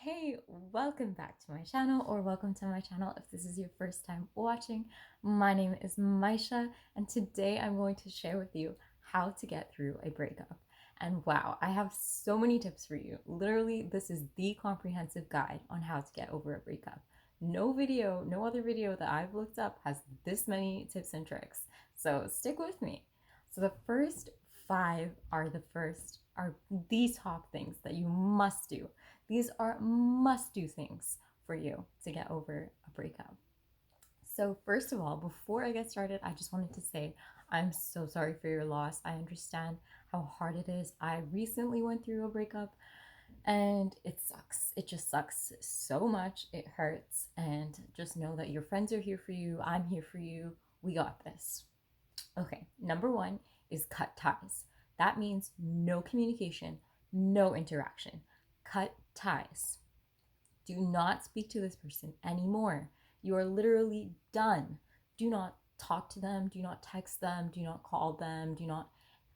Hey, welcome back to my channel, or welcome to my channel if this is your first time watching. My name is Maisha, and today I'm going to share with you how to get through a breakup. And wow, I have so many tips for you. Literally, this is the comprehensive guide on how to get over a breakup. No other video that I've looked up has this many tips and tricks. So stick with me. So the first five are the top things that you must do. These are must do things for you to get over a breakup. So, first of all, before I get started, I just wanted to say I'm so sorry for your loss. I understand how hard it is. I recently went through a breakup and it sucks. It just sucks so much. It hurts. And just know that your friends are here for you. I'm here for you. We got this. Okay, number one is cut ties. That means no communication, no interaction. Cut ties. Do not speak to this person anymore. You are literally done. Do not talk to them. Do not text them. Do not call them. Do not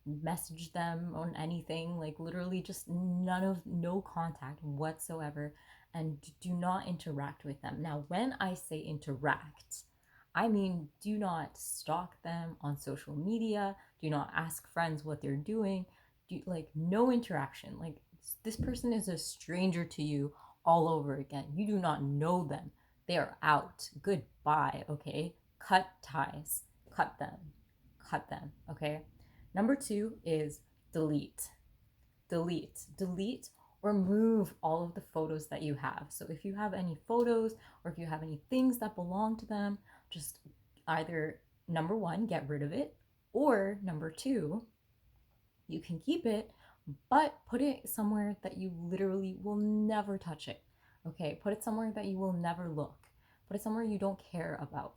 message them on anything. Like, literally, just no contact whatsoever. And do not interact with them. Now, when I say interact, I mean, do not stalk them on social media. Do not ask friends what they're doing. No interaction. Like, this person is a stranger to you all over again. You do not know them. They are out. Goodbye, okay? Cut ties. Cut them. Cut them, okay? Number two is delete. Delete or move all of the photos that you have. So if you have any photos or if you have any things that belong to them, just either number one, get rid of it, or number two, you can keep it, but put it somewhere that you literally will never touch it. Okay, put it somewhere that you will never look. Put it somewhere you don't care about.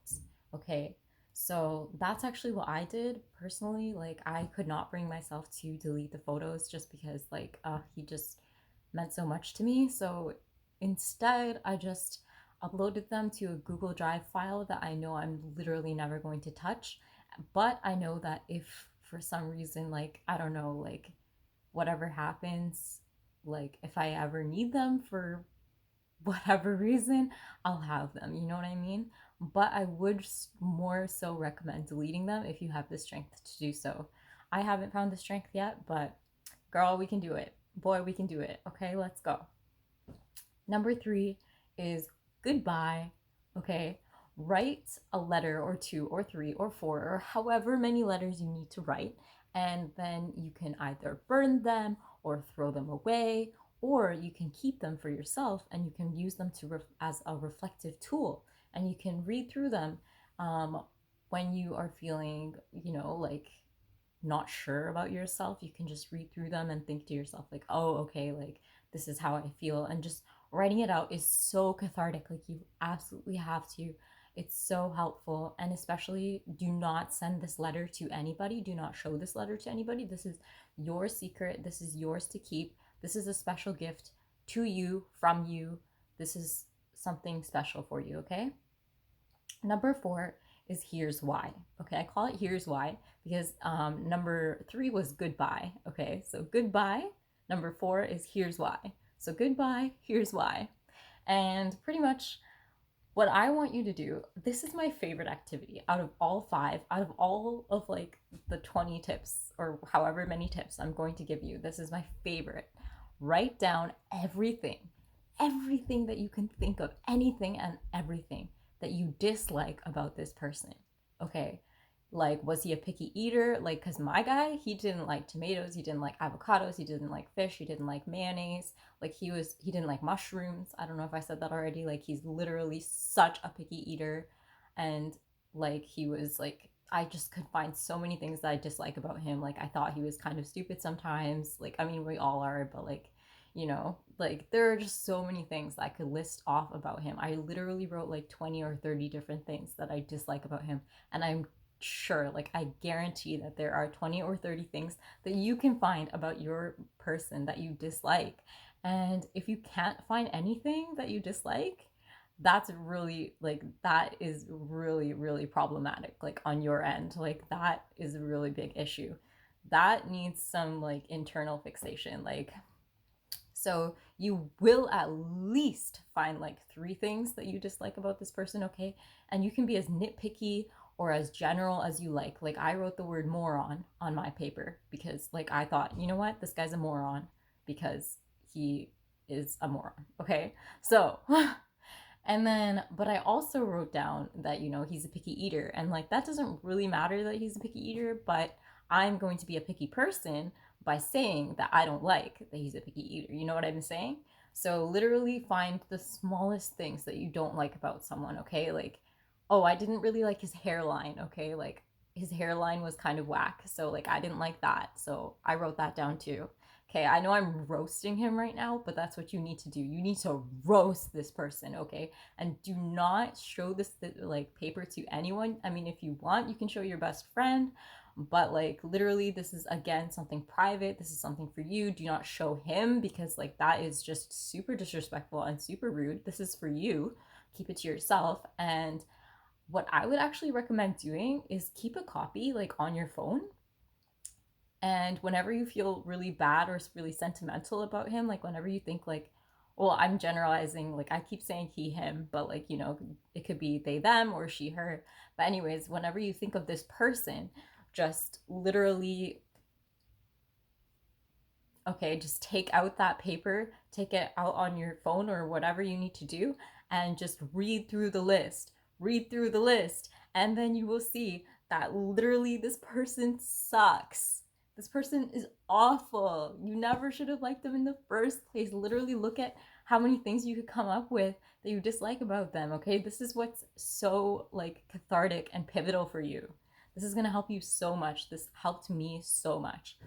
Okay, so that's actually what I did personally. Like, I could not bring myself to delete the photos just because, he just meant so much to me. So instead, I just uploaded them to a Google Drive file that I know I'm literally never going to touch. But I know that if for some reason, I don't know, whatever happens, like if I ever need them for whatever reason, I'll have them. You know what I mean? But I would more so recommend deleting them if you have the strength to do so. I haven't found the strength yet, but girl, we can do it. Boy, we can do it. Okay, let's go. Number three is goodbye. Okay, write a letter or two or three or four or however many letters you need to write, and then you can either burn them or throw them away, or you can keep them for yourself and you can use them as a reflective tool, and you can read through them when you are feeling, not sure about yourself. You can just read through them and think to yourself, like, oh, okay, like this is how I feel. And just writing it out is so cathartic. Like, you absolutely have to. It's so helpful. And especially, do not send this letter to anybody. Do not show this letter to anybody. This is your secret. This is yours to keep. This is a special gift to you, from you. This is something special for you, okay? Number four is here's why. Okay, I call it here's why because number three was goodbye. Okay, so goodbye. Number four is here's why. So goodbye, here's why. And pretty much what I want you to do, this is my favorite activity out of all five, out of all of the 20 tips or however many tips I'm going to give you. This is my favorite. Write down everything that you can think of, anything and everything that you dislike about this person. Okay, like, was he a picky eater? Like, because my guy, he didn't like tomatoes, he didn't like avocados, he didn't like fish, he didn't like mayonnaise. Like, he didn't like mushrooms. I don't know if I said that already. Like, he's literally such a picky eater. And he was like, I just could find so many things that I dislike about him. Like, I thought he was kind of stupid sometimes. Like, I mean, we all are, but there are just so many things that I could list off about him. I literally wrote like 20 or 30 different things that I dislike about him. And I'm sure, I guarantee that there are 20 or 30 things that you can find about your person that you dislike. And if you can't find anything that you dislike, that's really that is really, really problematic, on your end. That is a really big issue that needs some internal fixation. So you will at least find like 3 things that you dislike about this person, okay? And you can be as nitpicky or as general as you like. Like I wrote the word moron on my paper because like I thought, you know what, this guy's a moron because he is a moron, okay? So and then, but I also wrote down that, you know, he's a picky eater. And like, that doesn't really matter that he's a picky eater, but I'm going to be a picky person by saying that I don't like that he's a picky eater. You know what I'm saying? So literally find the smallest things that you don't like about someone, okay? Like, oh, I didn't really like his hairline, okay? Like, his hairline was kind of whack. So, like, I didn't like that. So I wrote that down too. Okay, I know I'm roasting him right now, but that's what you need to do. You need to roast this person, okay? And do not show this like paper to anyone. I mean, if you want, you can show your best friend, but like literally this is again something private. This is something for you. Do not show him because like that is just super disrespectful and super rude. This is for you. Keep it to yourself. And what I would actually recommend doing is keep a copy like on your phone. And whenever you feel really bad or really sentimental about him, like whenever you think like, well, I'm generalizing, like I keep saying he, him, but like, you know, it could be they, them, or she, her. But anyways, whenever you think of this person, just literally, okay, just take out that paper, take it out on your phone or whatever you need to do, and just read through the list. Read through the list, and then you will see that literally this person sucks. This person is awful. You never should have liked them in the first place. Literally look at how many things you could come up with that you dislike about them, okay? This is what's so like cathartic and pivotal for you. This is gonna help you so much. This helped me so much.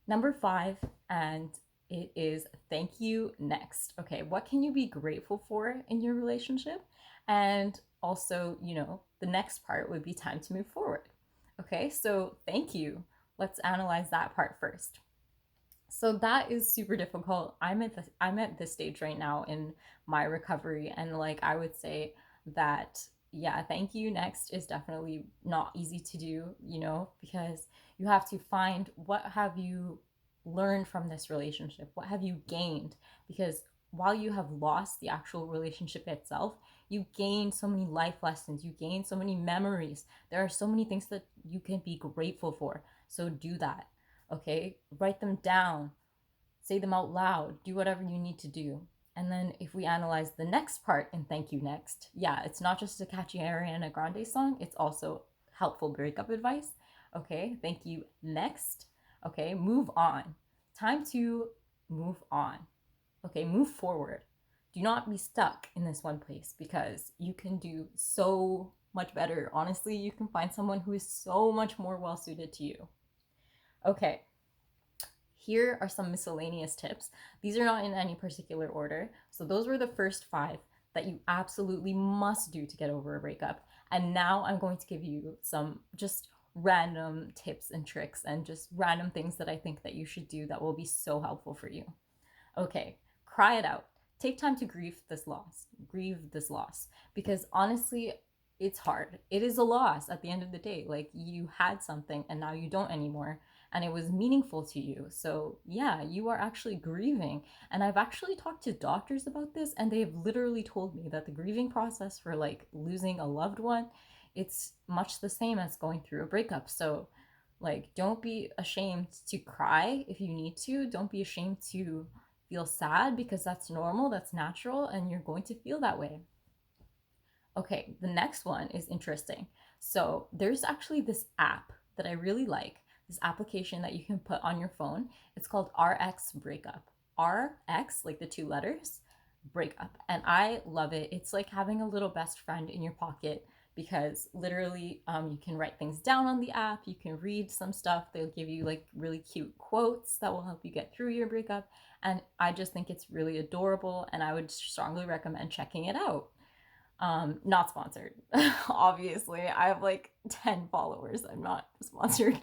Number 5, and it is thank you next. Okay, what can you be grateful for in your relationship? And also, you know, the next part would be time to move forward. Okay, so thank you. Let's analyze that part first. So that is super difficult. I'm at this stage right now in my recovery, and like I would say that yeah, thank you next is definitely not easy to do, you know, because you have to find what have you learned from this relationship? What have you gained? Because while you have lost the actual relationship itself, you gain so many life lessons, you gain so many memories. There are so many things that you can be grateful for. So do that. Okay? Write them down, say them out loud, do whatever you need to do. And then if we analyze the next part in Thank You Next, yeah, it's not just a catchy Ariana Grande song, it's also helpful breakup advice. Okay, thank you next. Okay, move on. Time to move on. Okay, move forward. Do not be stuck in this one place because you can do so much better. Honestly, you can find someone who is so much more well suited to you. Okay, here are some miscellaneous tips. These are not in any particular order. So those were the first 5 that you absolutely must do to get over a breakup. And now I'm going to give you some just random tips and tricks and just random things that I think that you should do that will be so helpful for you. Okay, cry it out. Take time to grieve this loss. Grieve this loss. Because honestly, it's hard. It is a loss at the end of the day. Like you had something and now you don't anymore. And it was meaningful to you. So, yeah, you are actually grieving. And I've actually talked to doctors about this, and they've literally told me that the grieving process for like losing a loved one, it's much the same as going through a breakup. So, like, don't be ashamed to cry if you need to. Don't be ashamed to feel sad because that's normal, that's natural, and you're going to feel that way. Okay, the next one is interesting. So, there's actually this app that I really like, this application that you can put on your phone. It's called RX Breakup. RX, like the 2 letters, Breakup. And I love it. It's like having a little best friend in your pocket because literally you can write things down on the app. You can read some stuff. They'll give you like really cute quotes that will help you get through your breakup. And I just think it's really adorable, and I would strongly recommend checking it out. Not sponsored. Obviously, I have like 10 followers. I'm not sponsored.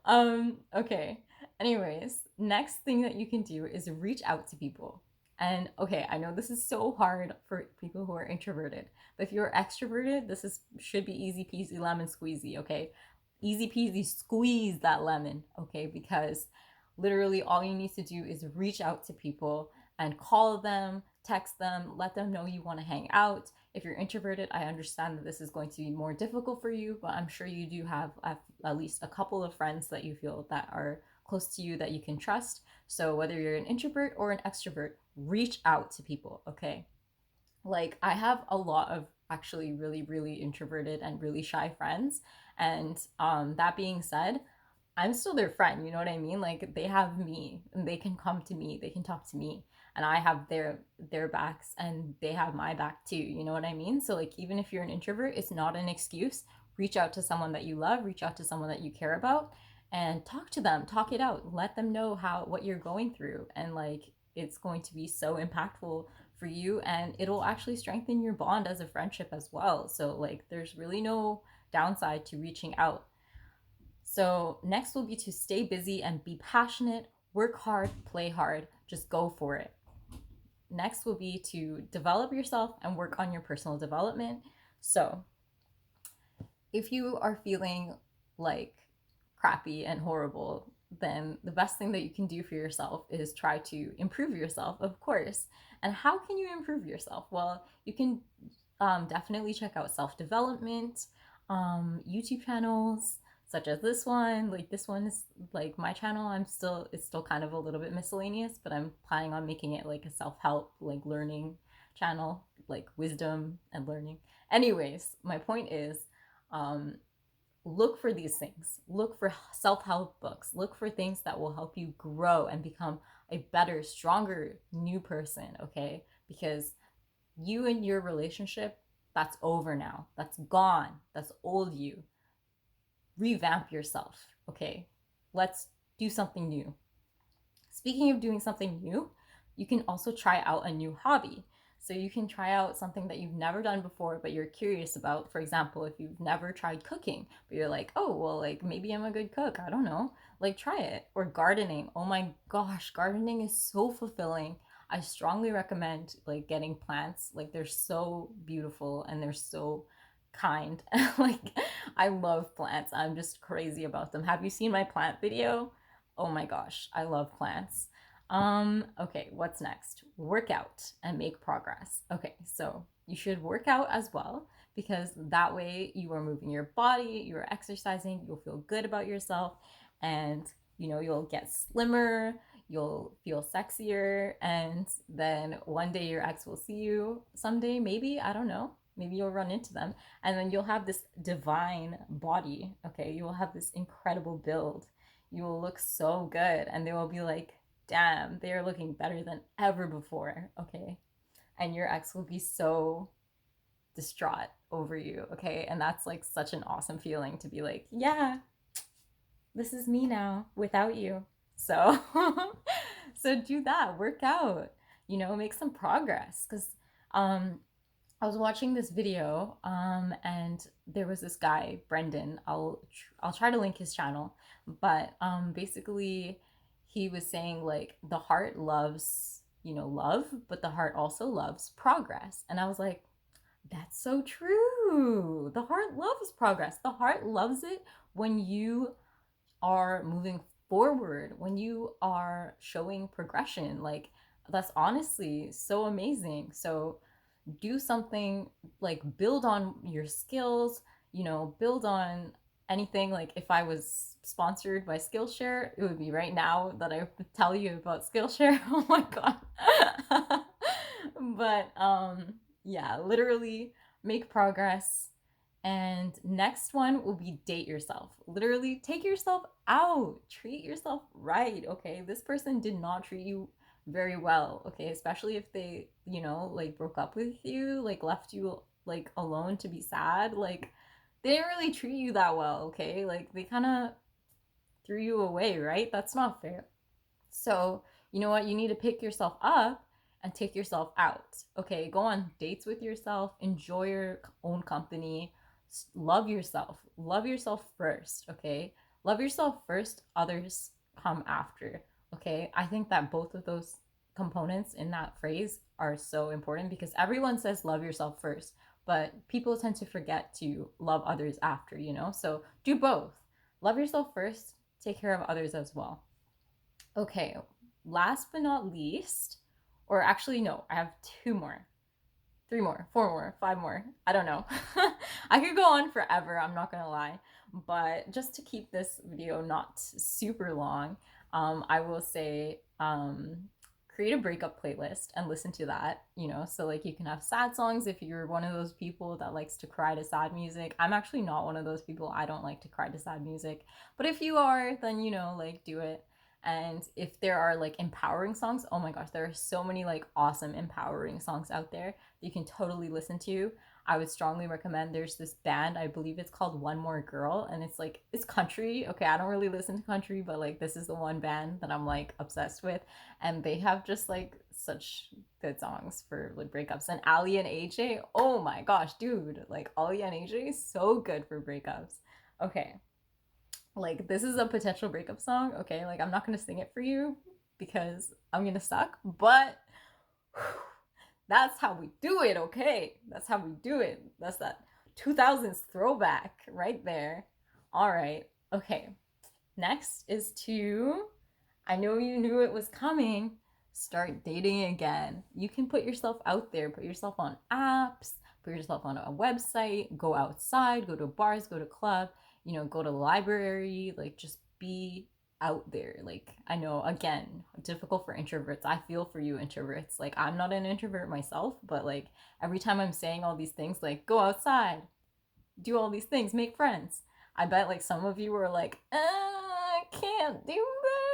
Okay. Anyways, next thing that you can do is reach out to people. And okay, I know this is so hard for people who are introverted, but if you're extroverted, should be easy peasy lemon squeezy, okay? Easy peasy squeeze that lemon, okay? Because literally all you need to do is reach out to people and call them, text them, let them know you want to hang out. If you're introverted, I understand that this is going to be more difficult for you, but I'm sure you do have at least a couple of friends that you feel that are close to you that you can trust. So whether you're an introvert or an extrovert, reach out to people, okay? Like, I have a lot of actually really, really introverted and really shy friends. And that being said, I'm still their friend, you know what I mean? Like, they have me and they can come to me, they can talk to me, and I have their backs and they have my back too, you know what I mean? So like, even if you're an introvert, it's not an excuse. Reach out to someone that you love, reach out to someone that you care about, and talk to them, talk it out, let them know how what you're going through. And like, it's going to be so impactful for you, and it'll actually strengthen your bond as a friendship as well. So like, there's really no downside to reaching out. So next will be to stay busy and be passionate, work hard, play hard, just go for it. Next will be to develop yourself and work on your personal development. So if you are feeling like crappy and horrible, then the best thing that you can do for yourself is try to improve yourself, of course. And how can you improve yourself? Well, you can definitely check out self development, YouTube channels such as this one. Like, this one is like my channel. It's still kind of a little bit miscellaneous, but I'm planning on making it like a self help, like learning channel, like wisdom and learning. Anyways, my point is, um, look for these things. Look for self help books. Look for things that will help you grow and become a better, stronger new person, okay? Because you and your relationship, that's over now. That's gone. That's old you. Revamp yourself, okay? Let's do something new. Speaking of doing something new, you can also try out a new hobby. So you can try out something that you've never done before, but you're curious about. For example, if you've never tried cooking, but you're like, oh, well, like maybe I'm a good cook. I don't know. Like, try it. Or gardening. Oh my gosh, gardening is so fulfilling. I strongly recommend like getting plants. Like, they're so beautiful and they're so kind. Like, I love plants. I'm just crazy about them. Have you seen my plant video? Oh my gosh, I love plants. Okay, what's next? Work out and make progress. Okay, so you should work out as well, because that way you are moving your body, you're exercising, you'll feel good about yourself, and you'll get slimmer, you'll feel sexier, and then one day your ex will see you, someday maybe, I don't know, maybe you'll run into them, and then you'll have this divine body. Okay, you will have this incredible build, you will look so good, and they will be like, damn, they are looking better than ever before, okay? And your ex will be so distraught over you, okay? And that's like such an awesome feeling to be like, yeah, this is me now without you. So so do that, work out, make some progress. Because I was watching this video, and there was this guy, Brendon. I'll try to link his channel, but basically, he was saying like the heart loves, love, but the heart also loves progress. And I was like, that's so true. The heart loves progress. The heart loves it when you are moving forward, when you are showing progression. Like, that's honestly so amazing. So do something, like build on your skills, build on anything. Like, if I was sponsored by Skillshare, it would be right now that I would tell you about Skillshare. Oh my god. But yeah, literally make progress. And next one will be date yourself. Literally take yourself out, treat yourself right, okay? This person did not treat you very well, okay? Especially if they, like broke up with you, like left you like alone to be sad. Like, they didn't really treat you that well, okay? Like, they kind of threw you away, right? That's not fair. So, you know what? You need to pick yourself up and take yourself out. Okay, go on dates with yourself, enjoy your own company, love yourself. Love yourself first, okay? Love yourself first, others come after, okay? I think that both of those components in that phrase are so important, because everyone says love yourself first, but people tend to forget to love others after, So do both. Love yourself first, take care of others as well. Okay, last but not least, Or actually, no, I have 2 more, 3 more, 4 more, 5 more. I don't know. I could go on forever, I'm not gonna lie. But just to keep this video not super long, I will say create a breakup playlist and listen to that, you know, so like you can have sad songs if you're one of those people that likes to cry to sad music. I'm actually not one of those people. I don't like to cry to sad music. But if you are, then you know, like do it. And if there are like empowering songs, oh my gosh, there are so many like awesome empowering songs out there that you can totally listen to. I would strongly recommend. There's this band, I believe it's called One More Girl, and it's like it's country. Okay, I don't really listen to country, but like this is the one band that I'm like obsessed with, and they have just like such good songs for like breakups. And Ali and AJ, oh my gosh, dude, like Ali and AJ is so good for breakups. Okay, like this is a potential breakup song. Okay, like I'm not gonna sing it for you because I'm gonna suck, but that's how we do it. Okay, that's how we do it. That's that 2000s throwback right there. All right, okay, next is to, I know you knew it was coming, start dating again. You can put yourself out there, put yourself on apps, put yourself on a website, go outside, go to bars, go to club, you know, go to the library, like just be out there. Like I know, again, difficult for introverts. I feel for you introverts. Like I'm not an introvert myself, but like every time I'm saying all these things, like go outside, do all these things, make friends, I bet like some of you were like, I can't do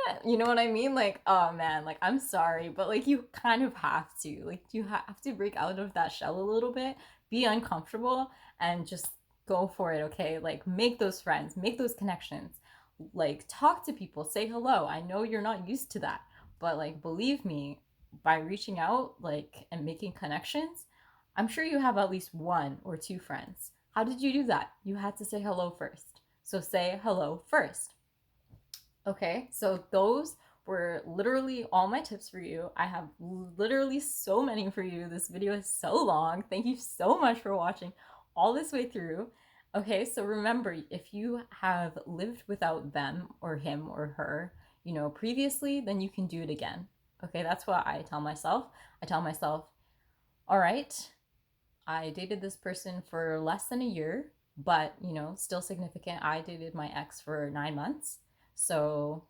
that. You know what I mean? Like, oh man, like I'm sorry, but like you kind of have to. Like you have to break out of that shell a little bit, be uncomfortable, and just go for it, okay? Like make those friends, make those connections. Like talk to people, say hello. I know you're not used to that, but like believe me, by reaching out like and making connections, I'm sure you have at least 1 or 2 friends. How did you do that? You had to say hello first. So say hello first. Okay, so those were literally all my tips for you. I have literally so many for you. This video is so long. Thank you so much for watching all this way through. Okay, so remember, if you have lived without them or him or her, you know, previously, then you can do it again. Okay, that's what I tell myself. I tell myself, all right, I dated this person for less than a year, but you know, still significant. I dated my ex for 9 months. So,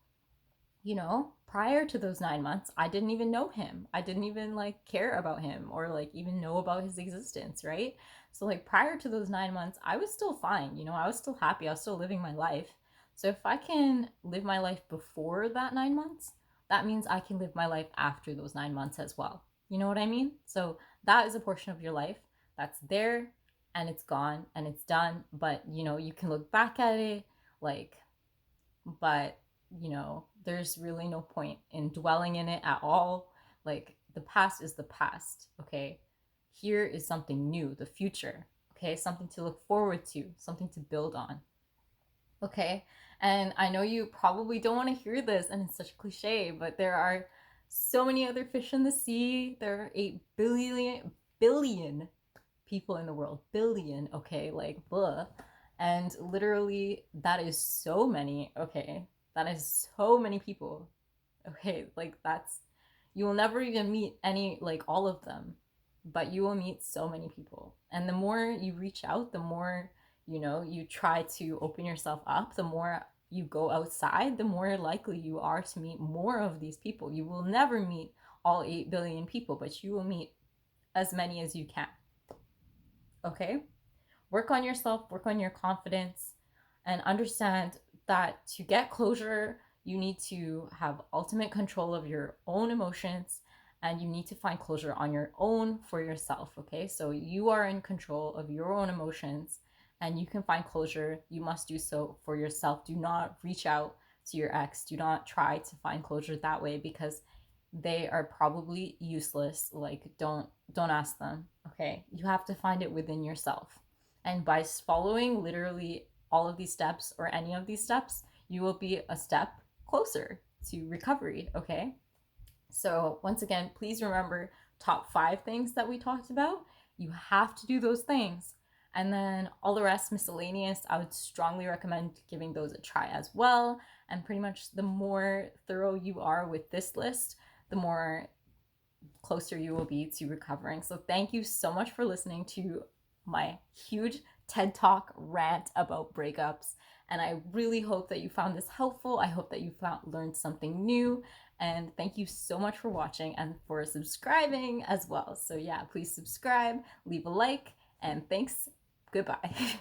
you know, prior to those 9 months, I didn't even know him. I didn't even like care about him or like even know about his existence, right? So, like, prior to those 9 months, I was still fine. You know, I was still happy. I was still living my life. So, if I can live my life before that 9 months, that means I can live my life after those 9 months as well. You know what I mean? So, that is a portion of your life that's there and it's gone and it's done. But, you know, you can look back at it like, but you know, there's really no point in dwelling in it at all. Like the past is the past, okay? Here is something new, the future, okay? Something to look forward to, something to build on, okay? And I know you probably don't want to hear this and it's such a cliche, but there are so many other fish in the sea. There are 8 billion people in the world. Billion, okay? Like, blah. And literally, that is so many, okay? That is so many people, okay? Like, that's, you will never even meet any, like, all of them, but you will meet so many people. And the more you reach out, the more, you know, you try to open yourself up, the more you go outside, the more likely you are to meet more of these people. You will never meet all 8 billion people, but you will meet as many as you can, okay? Work on yourself, work on your confidence, and understand that to get closure, you need to have ultimate control of your own emotions and you need to find closure on your own for yourself, okay? So you are in control of your own emotions and you can find closure. You must do so for yourself. Do not reach out to your ex. Do not try to find closure that way because they are probably useless. Like don't ask them, okay? You have to find it within yourself. And by following literally all of these steps or any of these steps, you will be a step closer to recovery, okay? So, once again, please remember top 5 things that we talked about. You have to do those things. And then all the rest, miscellaneous, I would strongly recommend giving those a try as well. And pretty much the more thorough you are with this list, the more closer you will be to recovering. So thank you so much for listening to my huge TED Talk rant about breakups. And I really hope that you found this helpful. I hope that you learned something new. And thank you so much for watching and for subscribing as well. So yeah, please subscribe, leave a like, and thanks. Goodbye.